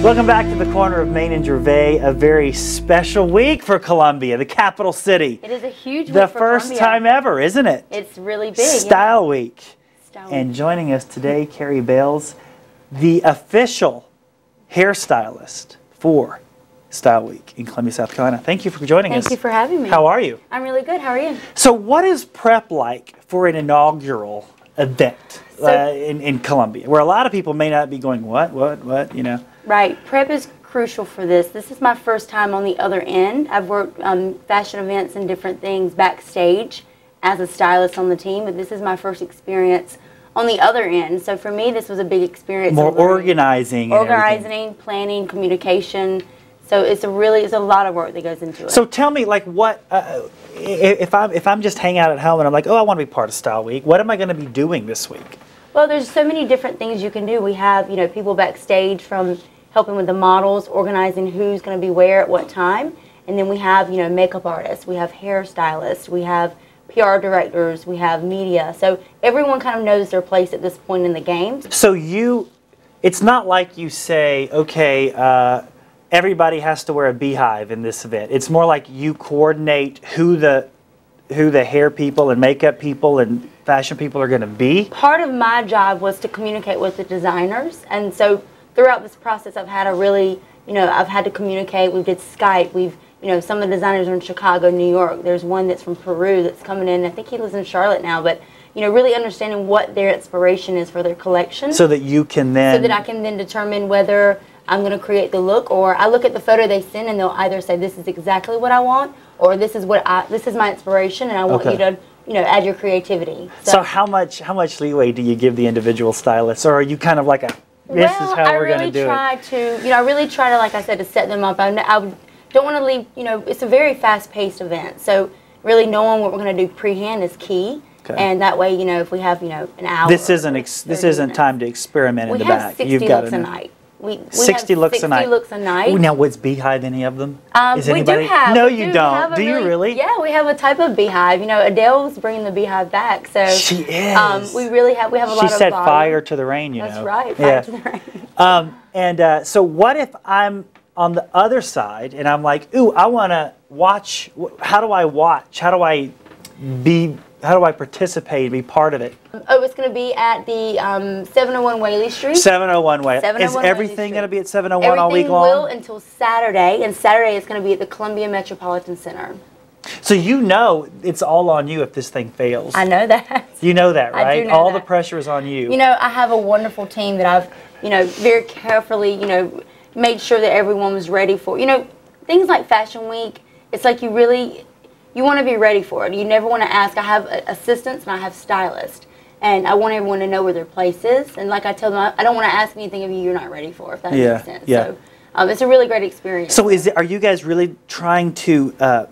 Welcome back to the corner of Main and Gervais, a very special week for Columbia, the capital city. It is a huge week the for first Columbia. time ever, isn't it? It's really big. Style Week. Style And Week. joining us today, Keri Bales, the official hairstylist for Style Week in Columbia, South Carolina. Thank you for joining us. Thank you for having me. How are you? I'm really good. How are you? So what is prep like for an inaugural event in Columbia, where a lot of people may not be going, what, you know? Right. Prep is crucial for this. This is my first time on the other end. I've worked on fashion events and different things backstage as a stylist on the team, but this is my first experience on the other end. So for me, this was a big experience. More organizing. Organizing, planning, communication. So it's a lot of work that goes into it. So tell me, like, what if I'm just hanging out at home and I'm like, oh, I want to be part of Style Week. What am I going to be doing this week? Well, there's so many different things you can do. We have, people backstage from helping with the models, organizing who's going to be where at what time, and then we have, makeup artists, we have hairstylists, we have PR directors, we have media. So everyone kind of knows their place at this point in the game. So it's not like you say, okay, everybody has to wear a beehive in this event. It's more like you coordinate who the hair people and makeup people and fashion people are going to be. Part of my job was to communicate with the designers, and so throughout this process I've had I've had to communicate. We did Skype. Some of the designers are in Chicago, New York. There's one that's from Peru that's coming in. I think he lives in Charlotte now, but really understanding what their inspiration is for their collection. So that I can then determine whether I'm going to create the look, or I look at the photo they send and they'll either say this is exactly what I want, or this is my inspiration and I want you to add your creativity. So how much leeway do you give the individual stylists, or are you kind of like this is how we're going to do it? I really try to, like I said, to set them up. I don't want to leave, it's a very fast-paced event, so really knowing what we're going to do pre-hand is key. Okay. And that way, if we have, an hour. This isn't time to experiment in the back. We have 60 looks a night. We 60 looks a night. 60 looks a night. Now, was beehive any of them? We do have. No, you don't. Do you really? Yeah, we have a type of beehive. Adele's bringing the beehive back. So she is. We have a lot of. She said fire to the rain. That's right. Fire to the rain. So what if I'm on the other side and I'm like, ooh, I want to watch. How do I watch? How do I participate and be part of it? Oh, it's going to be at the 701 Whaley Street. 701 Whaley. Is everything going to be at 701 all week long? Everything will until Saturday, and Saturday is going to be at the Columbia Metropolitan Center. So it's all on you if this thing fails. I know that. You know that, right? I do know all that. The pressure is on you. I have a wonderful team that I've, very carefully, made sure that everyone was ready for. Things like Fashion Week, it's like you want to be ready for it. You never want to ask. I have assistants and I have stylists. And I want everyone to know where their place is. And like I tell them, I don't want to ask anything of you you're not ready for, if that makes sense. Yeah. So it's a really great experience. So are you guys really trying to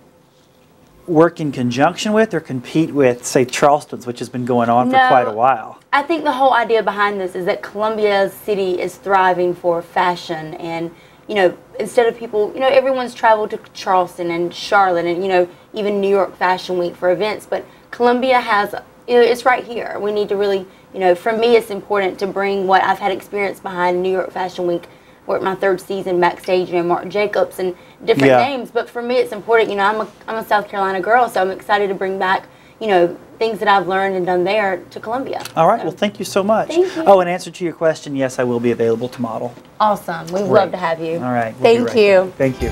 work in conjunction with or compete with, say, Charleston's, which has been going on for quite a while? I think the whole idea behind this is that Columbia City is thriving for fashion, and instead of people, everyone's traveled to Charleston and Charlotte and, even New York Fashion Week for events, but Columbia has, it's right here. We need to really, for me it's important to bring what I've had experience behind New York Fashion Week. Worked my third season backstage, Marc Jacobs and different names, but for me it's important, I'm a South Carolina girl, so I'm excited to bring back, things that I've learned and done there to Columbia. All right, well, thank you so much. Thank you. Oh, in answer to your question, yes, I will be available to model. Awesome. We'd love to have you. All right. Thank you. Thank you.